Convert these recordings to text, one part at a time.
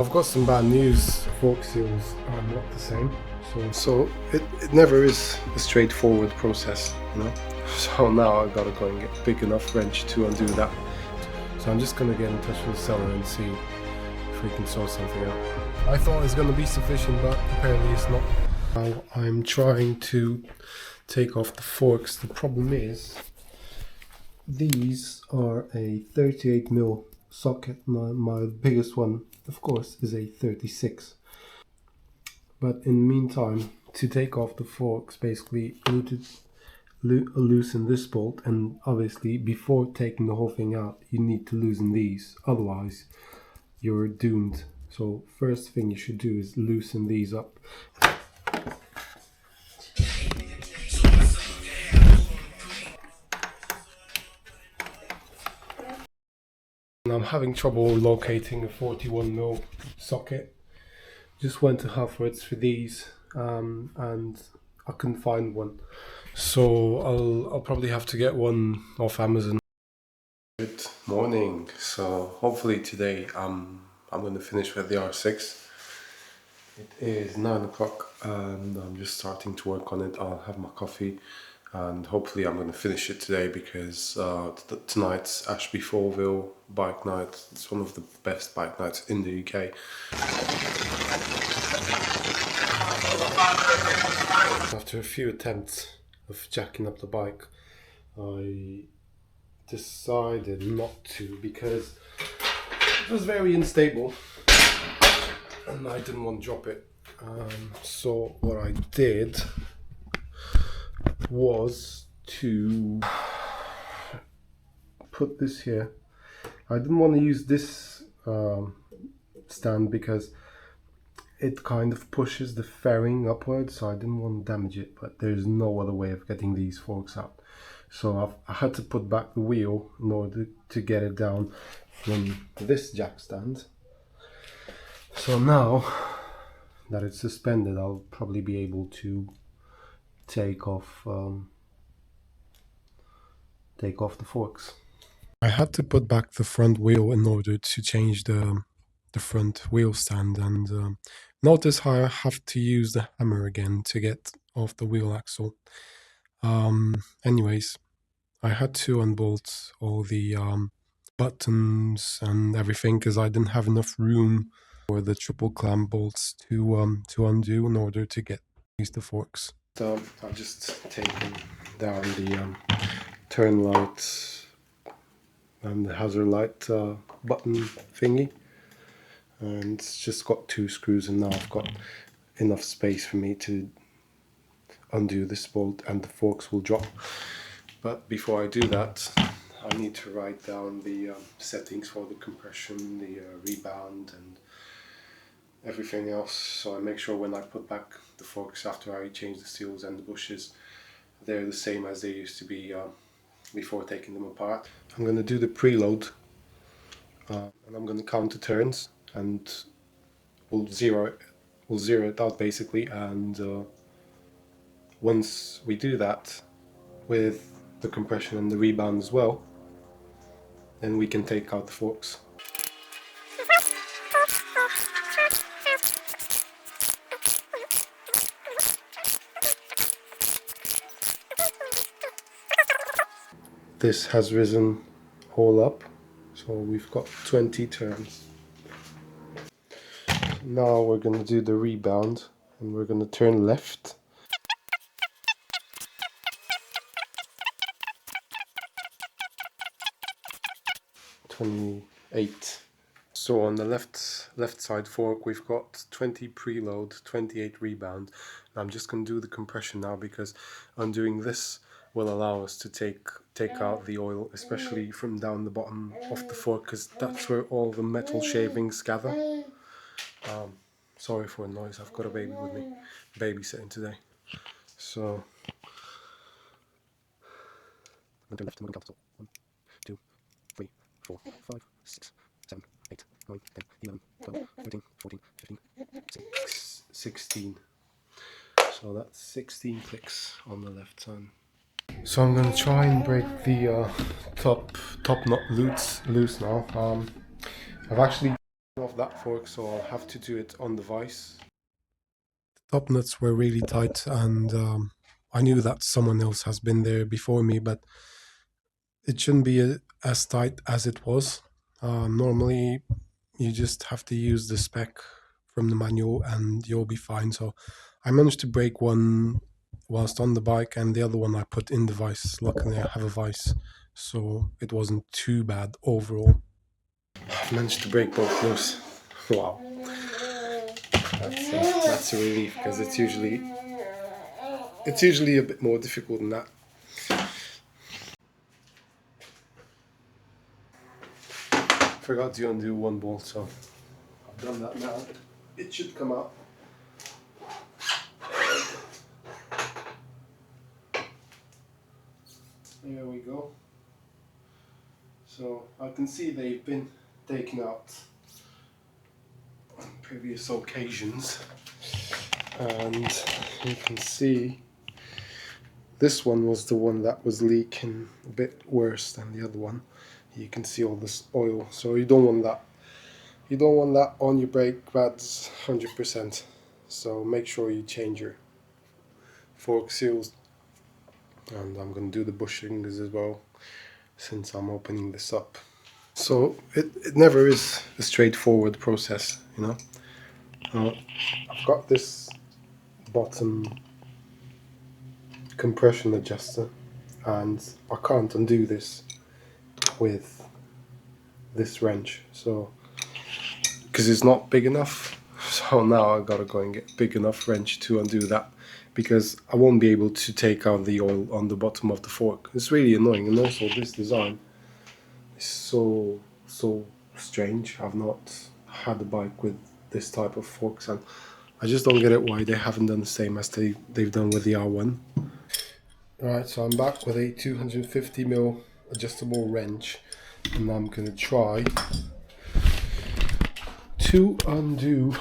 I've got some bad news. Fork seals are not the same. So it never is a straightforward process, you know. So now I've got to go and get a big enough wrench to undo that. So I'm just gonna get in touch with the seller and see if we can sort something out. I thought it was gonna be sufficient, but apparently it's not. Now I'm trying to take off the forks. The problem is these are a 38mm socket. My biggest one, of course, is a 36. But in the meantime, to take off the forks, basically you need to loosen this bolt, and obviously before taking the whole thing out you need to loosen these, otherwise you're doomed. So first thing you should do is loosen these up. And I'm having trouble locating a 41mm socket. Just went to Halfords for these and I couldn't find one. So I'll probably have to get one off Amazon. Good morning. So hopefully today I'm going to finish with the R6. It is 9 o'clock and I'm just starting to work on it. I'll have my coffee and hopefully I'm going to finish it today because tonight's Ashby Fourville bike night. It's one of the best bike nights in the UK. After a few attempts of jacking up the bike, I decided not to because it was very unstable and I didn't want to drop it. So what I did was to put this here. I didn't want to use this stand because it kind of pushes the fairing upwards, so I didn't want to damage it, but there's no other way of getting these forks out. So I had to put back the wheel in order to get it down from this jack stand. So now that it's suspended, I'll probably be able to take off the forks. I had to put back the front wheel in order to change the front wheel stand, and notice how I have to use the hammer again to get off the wheel axle. Anyways, I had to unbolt all the buttons and everything because I didn't have enough room for the triple clamp bolts to undo in order to get the forks. So I've just taken down the turn light and the hazard light button thingy, and it's just got 2 screws, and now I've got enough space for me to undo this bolt and the forks will drop. But before I do that, I need to write down the settings for the compression, the rebound and everything else, so I make sure when I put back the forks after I change the seals and the bushes, they're the same as they used to be before taking them apart. I'm going to do the preload and I'm going to count the turns, and we'll zero it out basically, and once we do that with the compression and the rebound as well, then we can take out the forks. This has risen all up, so we've got 20 turns. Now we're going to do the rebound and we're going to turn left. So on the left side fork we've got 20 preload, 28 rebound. I'm just going to do the compression now because undoing this will allow us to take out the oil, especially from down the bottom of the fork, because that's where all the metal shavings gather. Sorry for the noise, I've got a baby with me, babysitting today. So I'm going to left and I'm going to count. 1, 2, 3, 4, 5, 6, 7, 8, 9, 10, 11, 12, 13, 14, 15, 16. So that's 16 clicks on the left side. So I'm going to try and break the top nut loose now. I've actually taken of that fork, so I'll have to do it on the vise. The top nuts were really tight, and I knew that someone else has been there before me, but it shouldn't be as tight as it was. Normally, you just have to use the spec from the manual and you'll be fine. So I managed to break one whilst on the bike, and the other one I put in the vise. Luckily, I have a vise, so it wasn't too bad overall. I've managed to break both loose. Wow, that's a relief, because it's usually a bit more difficult than that. Forgot to undo one bolt, so I've done that now. It should come out. There we go. So I can see they've been taken out on previous occasions, and you can see this one was the one that was leaking a bit worse than the other one. You can see all this oil, so you don't want that. You don't want that on your brake pads 100%. So make sure you change your fork seals. And I'm going to do the bushings as well, since I'm opening this up. So it never is a straightforward process, you know. I've got this bottom compression adjuster, and I can't undo this with this wrench, so because it's not big enough. So now I gotta go and get a big enough wrench to undo that, because I won't be able to take out the oil on the bottom of the fork. It's really annoying, and also this design is so strange. I've not had a bike with this type of forks, and I just don't get it why they haven't done the same as they've done with the R1. Alright, so I'm back with a 250mm adjustable wrench, and I'm gonna try to undo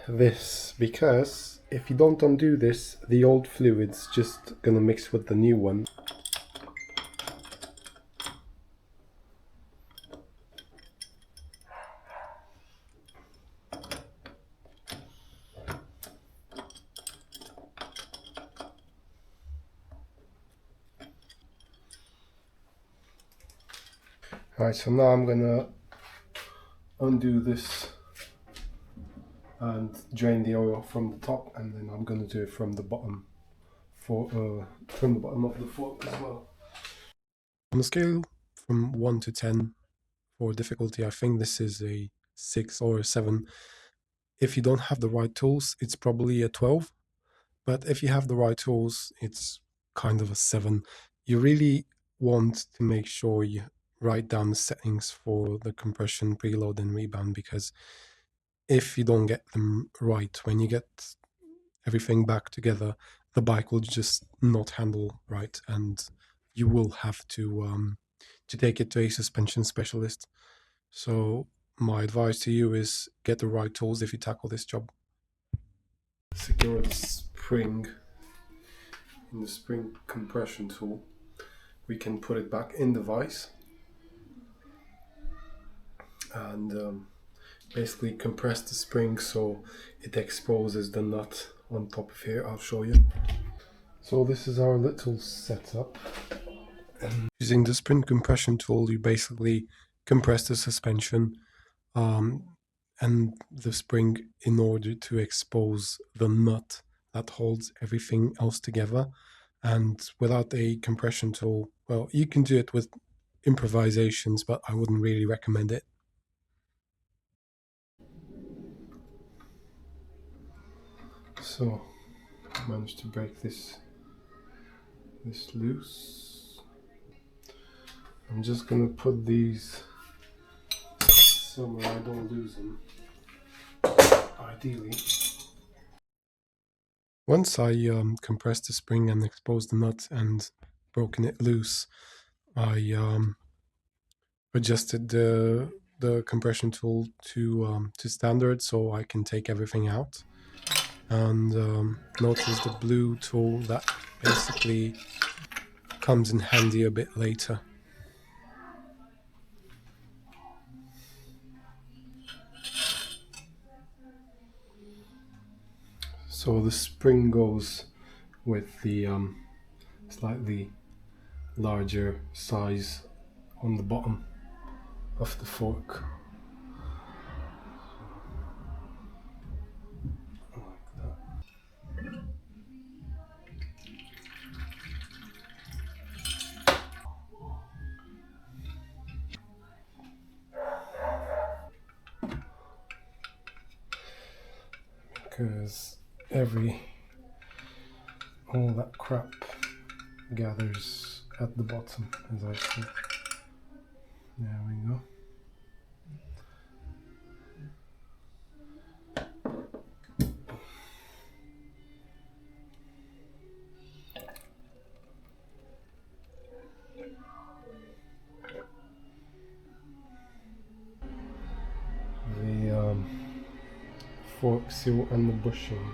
this, because if you don't undo this, the old fluid's just gonna mix with the new one. Alright, so now I'm gonna undo this and drain the oil from the top, and then I'm gonna do it from the bottom from the bottom of the fork as well. On a scale from 1 to 10 for difficulty, I think this is a 6 or a 7. If you don't have the right tools, it's probably a 12. But if you have the right tools, it's kind of a 7. You really want to make sure you write down the settings for the compression, preload, and rebound, because if you don't get them right, when you get everything back together, the bike will just not handle right, and you will have to take it to a suspension specialist. So my advice to you is get the right tools if you tackle this job. Secure the spring in the spring compression tool. We can put it back in the vise and basically compress the spring so it exposes the nut on top of here. I'll show you. So this is our little setup. Using the spring compression tool, you basically compress the suspension and the spring in order to expose the nut that holds everything else together. And without a compression tool, well, you can do it with improvisations, but I wouldn't really recommend it. So I managed to break this loose. I'm just gonna put these somewhere I don't lose them, ideally. Once I compressed the spring and exposed the nut and broken it loose, I adjusted the compression tool to standard, so I can take everything out. And notice the blue tool that basically comes in handy a bit later. So the spring goes with the slightly larger size on the bottom of the fork. Because all that crap gathers at the bottom, as I see. There we go. The fork seal and the bushing.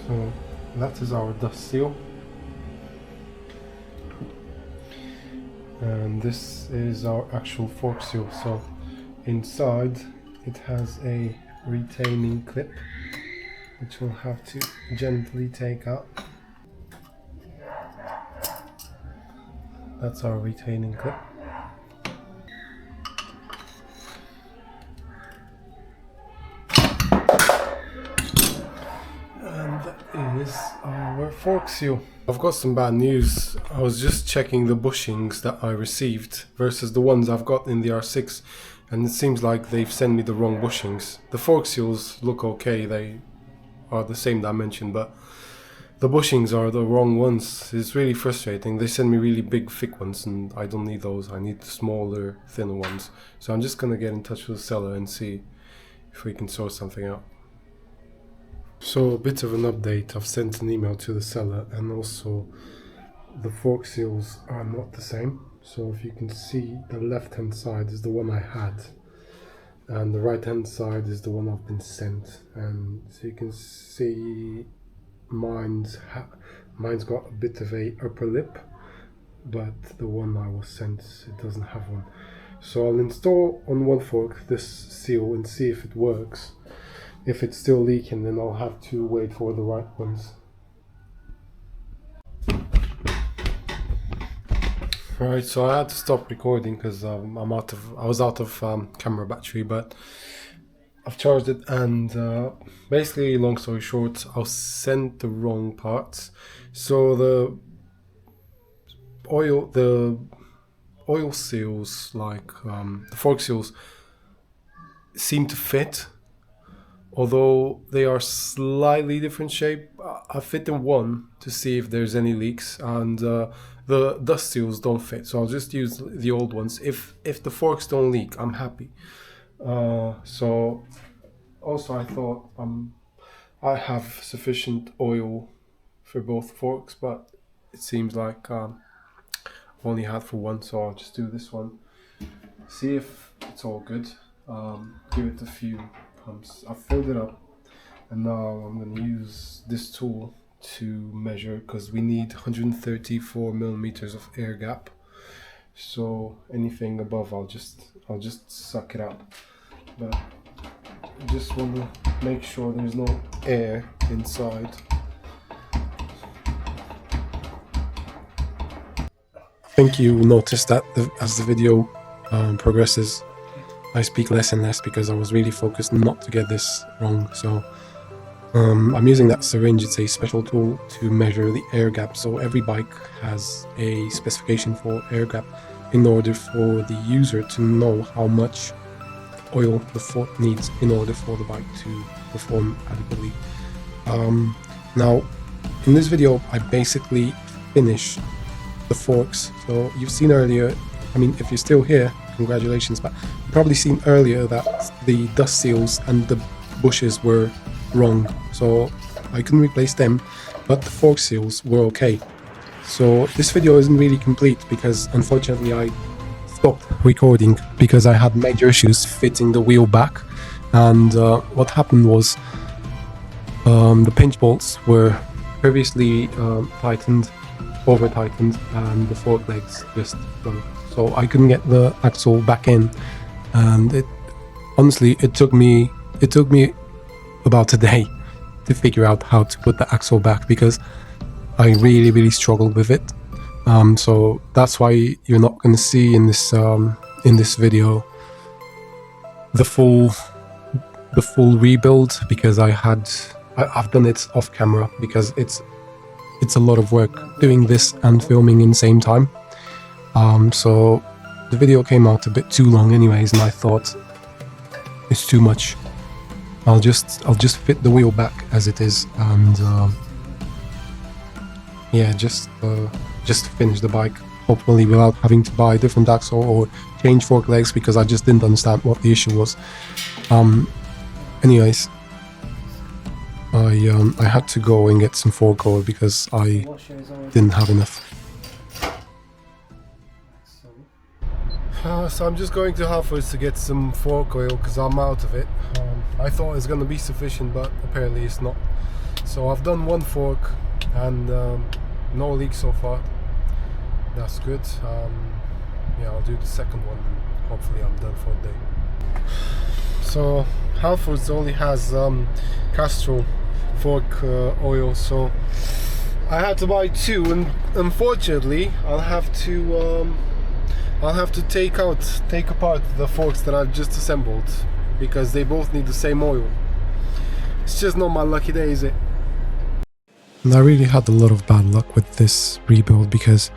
So that is our dust seal, and this is our actual fork seal. So inside it has a retaining clip which we'll have to gently take out. That's our retaining clip. And that is our fork seal. I've got some bad news. I was just checking the bushings that I received versus the ones I've got in the R6, and it seems like they've sent me the wrong bushings. The fork seals look okay, they are the same dimension, but the bushings are the wrong ones. It's really frustrating. They send me really big, thick ones, and I don't need those. I need the smaller, thinner ones. So I'm just gonna get in touch with the seller and see if we can sort something out. So a bit of an update. I've sent an email to the seller, and also the fork seals are not the same. So if you can see, the left hand side is the one I had, and the right hand side is the one I've been sent. And so you can see mine's got a bit of a upper lip, but the one I was sent, it doesn't have one. So I'll install on one fork this seal and see if it works. If it's still leaking, then I'll have to wait for the right ones. Right, so I had to stop recording because I was out of camera battery, but I've charged it, and basically, long story short, I sent the wrong parts. So the oil seals, like the fork seals, seem to fit, although they are slightly different shape. I fit in one to see if there's any leaks, and the dust seals don't fit, so I'll just use the old ones. If the forks don't leak, I'm happy. So also I thought I have sufficient oil for both forks, but it seems like I've only had for one, so I'll just do this one, see if it's all good. Give it a few pumps. I've filled it up, and now I'm going to use this tool to measure, because we need 134 millimeters of air gap. So anything above, I'll just suck it out. But I just want to make sure there's no air inside. I think you noticed that as the video progresses, I speak less and less because I was really focused not to get this wrong. So I'm using that syringe. It's a special tool to measure the air gap. So every bike has a specification for air gap in order for the user to know how much oil the fork needs in order for the bike to perform adequately. Now, in this video, I basically finish the forks. So you've seen earlier, I mean, if you're still here, congratulations, but you've probably seen earlier that the dust seals and the bushes were wrong, so I couldn't replace them, but the fork seals were okay. So this video isn't really complete because unfortunately I stopped recording because I had major issues fitting the wheel back, and what happened was the pinch bolts were previously tightened over tightened and the fork legs just broke. So I couldn't get the axle back in, and honestly it took me about a day to figure out how to put the axle back, because I really struggled with it. So that's why you're not going to see in this video the full rebuild, because I've done it off camera, because it's a lot of work doing this and filming in the same time. So the video came out a bit too long anyways, and I thought it's too much. I'll just fit the wheel back as it is, and yeah, just finish the bike, hopefully without having to buy a different axle or change fork legs, because I just didn't understand what the issue was. Anyways, I had to go and get some fork oil because I didn't have enough. So I'm just going to Halfords to get some fork oil because I'm out of it. I thought it was going to be sufficient, but apparently it's not. So I've done one fork and no leaks so far. That's good. Yeah, I'll do the second one and hopefully I'm done for the day. So Halfords only has Castrol fork oil, so I had to buy two, and unfortunately I'll have to take apart the forks that I've just assembled, because they both need the same oil. It's just not my lucky day, is it? And I really had a lot of bad luck with this rebuild, because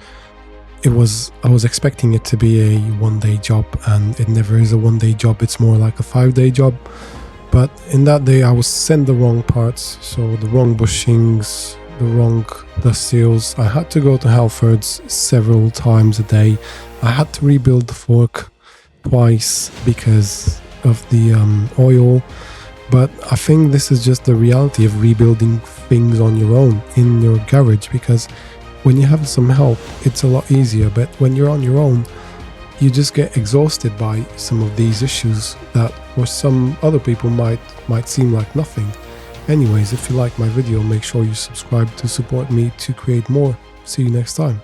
I was expecting it to be a one-day job, and it never is a one-day job. It's more like a 5-day job. But in that day I was sent the wrong parts, so the wrong bushings, the wrong dust seals. I had to go to Halfords several times a day. I had to rebuild the fork twice because of the oil. But I think this is just the reality of rebuilding things on your own in your garage, because when you have some help it's a lot easier, but when you're on your own you just get exhausted by some of these issues that for some other people might seem like nothing. Anyways, if you like my video, make sure you subscribe to support me to create more. See you next time.